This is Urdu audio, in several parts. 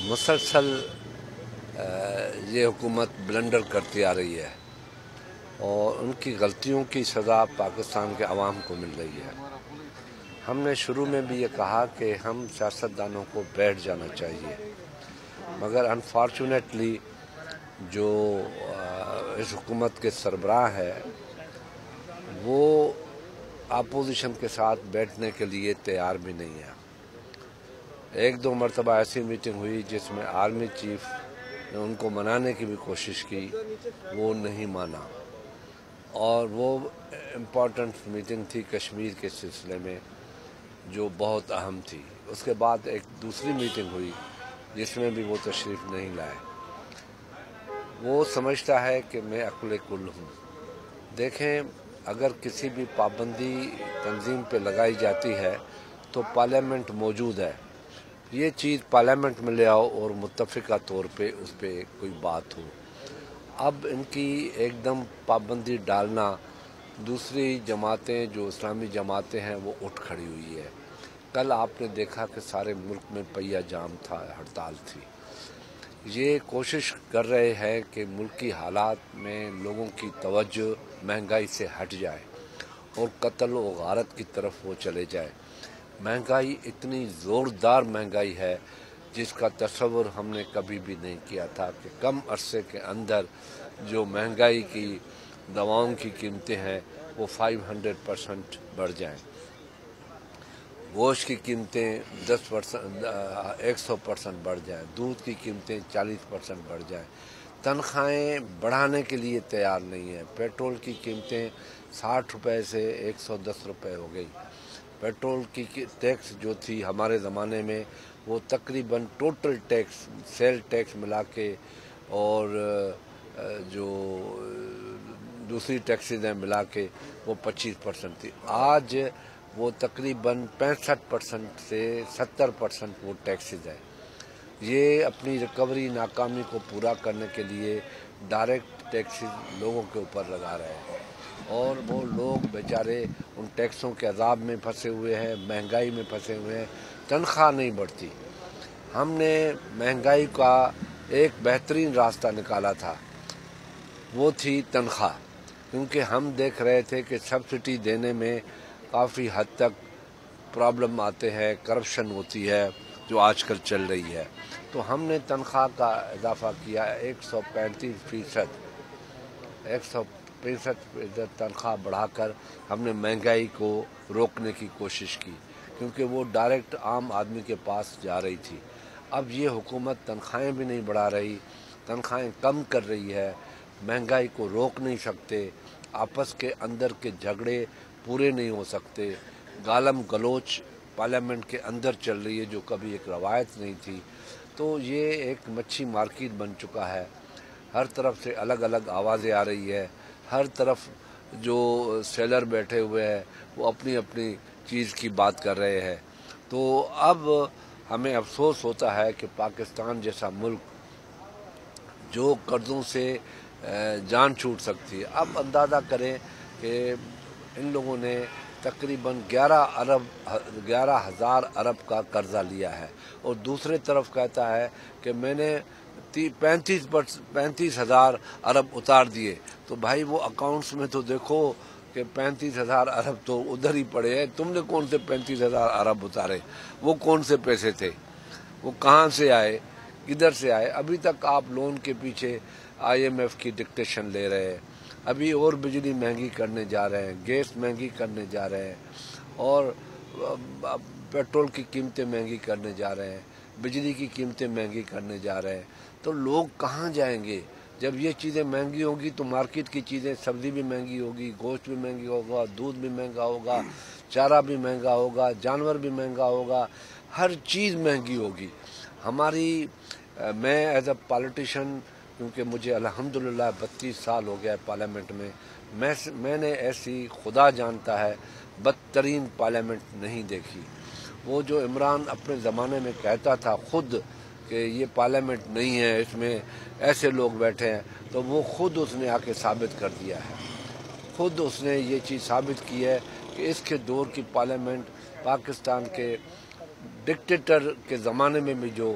مسلسل یہ حکومت بلنڈر کرتی آ رہی ہے اور ان کی غلطیوں کی سزا پاکستان کے عوام کو مل رہی ہے۔ ہم نے شروع میں بھی یہ کہا کہ ہم سیاستدانوں کو بیٹھ جانا چاہیے، مگر انفارچونیٹلی جو اس حکومت کے سربراہ ہے وہ اپوزیشن کے ساتھ بیٹھنے کے لیے تیار بھی نہیں ہے۔ ایک دو مرتبہ ایسی میٹنگ ہوئی جس میں آرمی چیف نے ان کو منانے کی بھی کوشش کی، وہ نہیں مانا، اور وہ امپورٹنٹ میٹنگ تھی کشمیر کے سلسلے میں جو بہت اہم تھی۔ اس کے بعد ایک دوسری میٹنگ ہوئی جس میں بھی وہ تشریف نہیں لائے۔ وہ سمجھتا ہے کہ میں عقل کل ہوں۔ دیکھیں، اگر کسی بھی پابندی تنظیم پہ لگائی جاتی ہے تو پارلیمنٹ موجود ہے، یہ چیز پارلیمنٹ میں لے آؤ اور متفقہ طور پہ اس پہ کوئی بات ہو۔ اب ان کی ایک دم پابندی ڈالنا، دوسری جماعتیں جو اسلامی جماعتیں ہیں وہ اٹھ کھڑی ہوئی ہے۔ کل آپ نے دیکھا کہ سارے ملک میں پہیہ جام تھا، ہڑتال تھی۔ یہ کوشش کر رہے ہیں کہ ملکی حالات میں لوگوں کی توجہ مہنگائی سے ہٹ جائے اور قتل و غارت کی طرف وہ چلے جائے۔ مہنگائی اتنی زوردار مہنگائی ہے جس کا تصور ہم نے کبھی بھی نہیں کیا تھا کہ کم عرصے کے اندر جو مہنگائی کی دواؤں کی قیمتیں ہیں وہ 500% بڑھ جائیں، گوشت کی قیمتیں 100% بڑھ جائیں، دودھ کی قیمتیں 40% بڑھ جائیں۔ تنخواہیں بڑھانے کے لیے تیار نہیں ہیں۔ پیٹرول کی قیمتیں 60 روپے سے 110 روپے ہو گئی۔ پیٹرول کی ٹیکس جو تھی ہمارے زمانے میں وہ تقریباً ٹوٹل ٹیکس، سیل ٹیکس ملا کے اور جو دوسری ٹیکسز ہیں ملا کے وہ 25% تھی۔ آج وہ تقریباً 65% سے 70% وہ ٹیکسز ہے۔ یہ اپنی ریکوری ناکامی کو پورا کرنے کے لیے ڈائریکٹ ٹیکسز لوگوں کے اوپر لگا رہے ہیں اور وہ لوگ بیچارے ان ٹیکسوں کے عذاب میں پھنسے ہوئے ہیں، مہنگائی میں پھنسے ہوئے ہیں، تنخواہ نہیں بڑھتی۔ ہم نے مہنگائی کا ایک بہترین راستہ نکالا تھا، وہ تھی تنخواہ، کیونکہ ہم دیکھ رہے تھے کہ سبسڈی دینے میں کافی حد تک پرابلم آتے ہیں، کرپشن ہوتی ہے جو آج کل چل رہی ہے۔ تو ہم نے تنخواہ کا اضافہ کیا 135%، 165% تنخواہ بڑھا کر ہم نے مہنگائی کو روکنے کی کوشش کی، کیونکہ وہ ڈائریکٹ عام آدمی کے پاس جا رہی تھی۔ اب یہ حکومت تنخواہیں بھی نہیں بڑھا رہی، تنخواہیں کم کر رہی ہے، مہنگائی کو روک نہیں سکتے، آپس کے اندر کے جھگڑے پورے نہیں ہو سکتے، گالم گلوچ پارلیمنٹ کے اندر چل رہی ہے جو کبھی ایک روایت نہیں تھی۔ تو یہ ایک مچھی مارکیٹ بن چکا ہے، ہر طرف سے الگ الگ آوازیں آ رہی ہے، ہر طرف جو سیلر بیٹھے ہوئے ہیں وہ اپنی اپنی چیز کی بات کر رہے ہیں۔ تو اب ہمیں افسوس ہوتا ہے کہ پاکستان جیسا ملک جو قرضوں سے جان چھوٹ سکتی ہے، اب اندازہ کریں کہ ان لوگوں نے تقریباً 11,000 ارب کا قرضہ لیا ہے اور دوسرے طرف کہتا ہے کہ میں نے 35,000 ارب اتار دیے۔ تو بھائی وہ اکاؤنٹس میں تو دیکھو کہ 35,000 ارب تو ادھر ہی پڑے ہیں، تم نے کون سے 35,000 ارب اتارے؟ وہ کون سے پیسے تھے؟ وہ کہاں سے آئے؟ کدھر سے آئے؟ ابھی تک آپ لون کے پیچھے IMF کی ڈکٹیشن لے رہے ہیں، ابھی اور بجلی مہنگی کرنے جا رہے ہیں، گیس مہنگی کرنے جا رہے ہیں اور پیٹرول کی قیمتیں مہنگی کرنے جا رہے ہیں، بجلی کی قیمتیں مہنگی کرنے جا رہے ہیں۔ تو لوگ کہاں جائیں گے؟ جب یہ چیزیں مہنگی ہوگی تو مارکیٹ کی چیزیں، سبزی بھی مہنگی ہوگی، گوشت بھی مہنگی ہوگا، دودھ بھی مہنگا ہوگا، چارہ بھی مہنگا ہوگا، جانور بھی مہنگا ہوگا، ہر چیز مہنگی ہوگی۔ میں ایز اے پالیٹیشین، کیونکہ مجھے الحمدللہ 32 سال ہو گیا ہے پارلیمنٹ میں نے ایسی خدا جانتا ہے بدترین پارلیمنٹ نہیں دیکھی۔ وہ جو عمران اپنے زمانے میں کہتا تھا خود کہ یہ پارلیمنٹ نہیں ہے، اس میں ایسے لوگ بیٹھے ہیں، تو وہ خود اس نے آ کے ثابت کر دیا ہے، خود اس نے یہ چیز ثابت کی ہے کہ اس کے دور کی پارلیمنٹ پاکستان کے ڈکٹیٹر کے زمانے میں بھی جو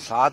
7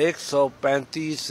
135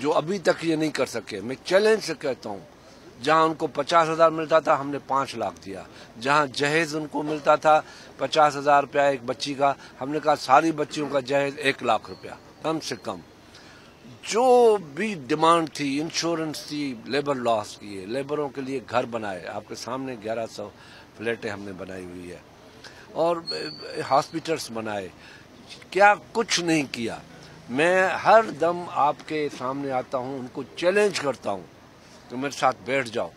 جو ابھی تک یہ نہیں کر سکے. میں چیلنج سے کہتا ہوں, جہاں ان کو 50,000 ملتا تھا ہم نے 5 لاکھ دیا, جہاں جہیز ان کو ملتا تھا 50,000 روپیہ ایک بچی کا, ہم نے کہا ساری بچیوں کا جہیز 1 لاکھ روپیہ کم سے کم. جو بھی ڈیمانڈ تھی, انشورنس تھی, لیبر لاس کیے, لیبروں کے لیے گھر بنائے. آپ کے سامنے 1100 فلیٹیں ہم نے بنائی ہوئی ہے, اور ہاسپٹلس بنائے. کیا کچھ نہیں کیا. میں ہر دم آپ کے سامنے آتا ہوں, ان کو چیلنج کرتا ہوں تو میرے ساتھ بیٹھ جاؤ,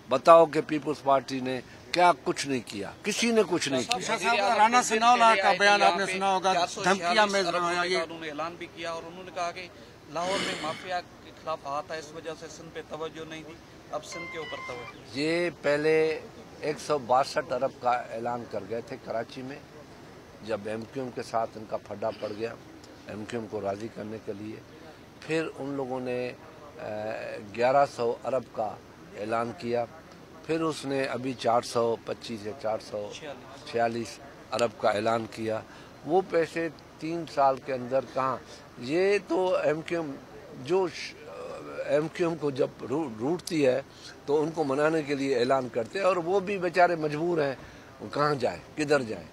بتاؤ کہ پیپلز پارٹی نے کیا کچھ نہیں کیا. کسی نے کچھ نہیں کیا. شاہ صاحب, رانا ثناءاللہ کا بیان آپ نے سنا ہوگا, دھمکیاں میں انہوں نے اعلان بھی کیا, اور انہوں نے کہا کہ لاہور میں مافیا کے خلاف ہاتھ ہے, اس وجہ سے سندھ پہ توجہ نہیں دی, اب سندھ کے اوپر توجہ. یہ پہلے 162 ارب کا اعلان کر گئے تھے کراچی میں, جب ایم کیو ایم کے ساتھ ان کا پھڈا پڑ گیا, ایم کیو ایم کو راضی کرنے کے لیے. پھر ان لوگوں نے 1100 ارب کا اعلان کیا. پھر اس نے ابھی 425 یا 446 ارب کا اعلان کیا. وہ پیسے 3 سال کے اندر کہاں. یہ تو ایم کیو ایم, جو ایم کیو ایم کو جب روٹتی ہے تو ان کو منانے کے لیے اعلان کرتے ہیں, اور وہ بھی بیچارے مجبور ہیں, وہ کہاں جائیں, کدھر جائیں,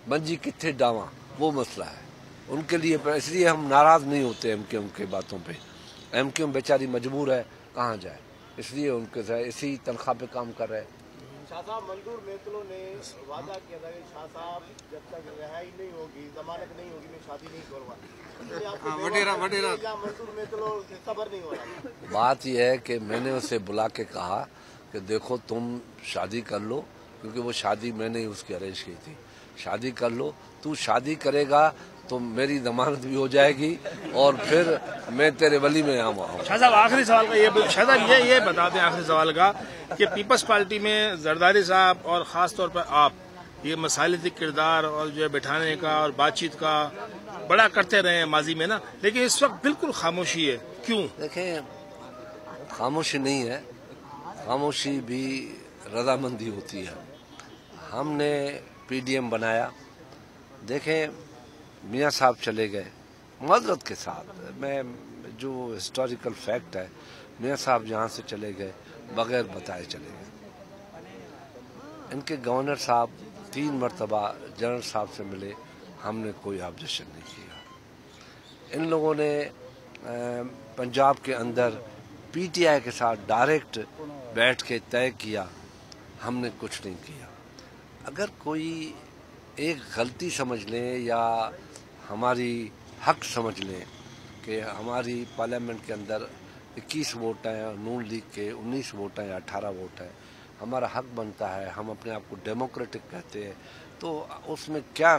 منجی کتنے ڈاواں, وہ مسئلہ ہے ان کے لیے. اس لیے ہم ناراض نہیں ہوتے ایم کیو ایم کے باتوں پہ. ایم کیو ایم بیچاری مجبور ہے, کہاں جائے, اس لیے ان کے اسی تنخواہ پہ کام کر رہے. شاہ صاحب, منظور میتلو نے وعدہ کیا تھا کہ شاہ صاحب جب تک رہائی نہیں ہوگی, ضمانت نہیں ہوگی, میں شادی نہیں کروں گا. منظور میتلو صبر نہیں ہو رہا. بات یہ ہے کہ میں نے اسے بلا کے کہا کہ دیکھو تم شادی کر لو, کیونکہ وہ شادی میں نے اس کی ارینج کی تھی. شادی کر لو, تو شادی کرے گا تو میری ضمانت بھی ہو جائے گی, اور پھر میں تیرے ولی میں آؤں. شاہ صاحب, آخری سوال کا شاہ صاحب یہ بتا دیں آخری سوال کا, کہ پیپلز پارٹی میں زرداری صاحب اور خاص طور پر آپ یہ مسالتی کردار اور جو ہے بٹھانے کا اور بات چیت کا بڑا کرتے رہے ہیں ماضی میں نا, لیکن اس وقت بالکل خاموشی ہے, کیوں؟ دیکھیں, خاموشی نہیں ہے, خاموشی بھی رضامندی ہوتی ہے. ہم نے پی ڈی ایم بنایا. دیکھیں, میاں صاحب چلے گئے معذرت کے ساتھ, میں جو ہسٹوریکل فیکٹ ہے, میاں صاحب یہاں سے چلے گئے بغیر بتائے چلے گئے. ان کے گورنر صاحب 3 مرتبہ جنرل صاحب سے ملے, ہم نے کوئی آبجیکشن نہیں کیا. ان لوگوں نے پنجاب کے اندر پی ٹی آئی کے ساتھ ڈائریکٹ بیٹھ کے طے کیا, ہم نے کچھ نہیں کیا. اگر کوئی ایک غلطی سمجھ لیں یا ہماری حق سمجھ لیں کہ ہماری پارلیمنٹ کے اندر 21 ووٹ ہیں, نون لیگ کے 19 ووٹ ہیں یا 18 ووٹ ہیں, ہمارا حق بنتا ہے, ہم اپنے آپ کو ڈیموکریٹک کہتے ہیں, تو اس میں کیا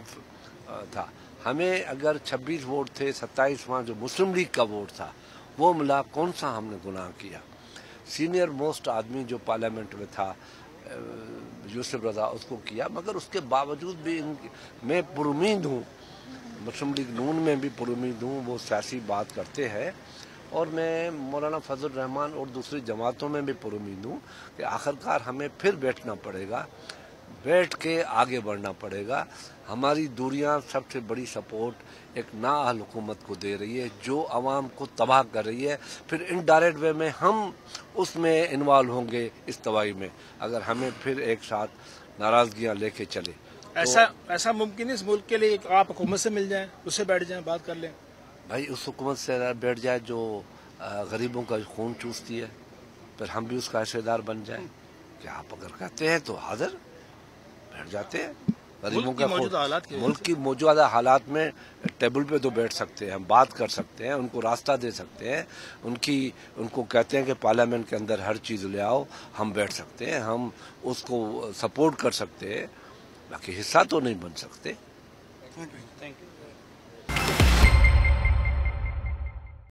تھا. ہمیں اگر 26 ووٹ تھے, 27واں جو مسلم لیگ کا ووٹ تھا وہ ملا, کون سا ہم نے گناہ کیا. سینئر موسٹ آدمی جو پارلیمنٹ میں تھا یوسف رضا, اس کو کیا, مگر اس کے باوجود بھی میں پر امید ہوں, مسلم لیگ نون میں بھی پر امید ہوں, وہ سیاسی بات کرتے ہیں, اور میں مولانا فضل الرحمان اور دوسری جماعتوں میں بھی پر امید ہوں کہ آخرکار ہمیں پھر بیٹھنا پڑے گا, بیٹھ کے آگے بڑھنا پڑے گا. ہماری دوریاں سب سے بڑی سپورٹ ایک نااہل حکومت کو دے رہی ہے, جو عوام کو تباہ کر رہی ہے. پھر انڈائریکٹ وے میں ہم اس میں انوالو ہوں گے اس تباہی میں, اگر ہمیں پھر ایک ساتھ ناراضگیاں لے کے چلے. ایسا ممکن ہے اس ملک کے لیے کہ آپ حکومت سے مل جائیں, اس سے بیٹھ جائیں, بات کر لیں. بھائی, اس حکومت سے بیٹھ جائے جو غریبوں کا خون چوستی ہے, پھر ہم بھی اس کا حصے دار بن جائیں. کہ آپ اگر کہتے ہیں تو حاضر بیٹھ جاتے ہیں. غریبوں کا ملک کی موجودہ حالات میں ٹیبل پہ تو بیٹھ سکتے ہیں, ہم بات کر سکتے ہیں, ان کو راستہ دے سکتے ہیں, ان کو کہتے ہیں کہ پارلیمنٹ کے اندر ہر چیز لے آؤ, ہم بیٹھ سکتے ہیں, ہم اس کو سپورٹ کر سکتے ہیں, باقی حصہ تو نہیں بن سکتے. Thank you.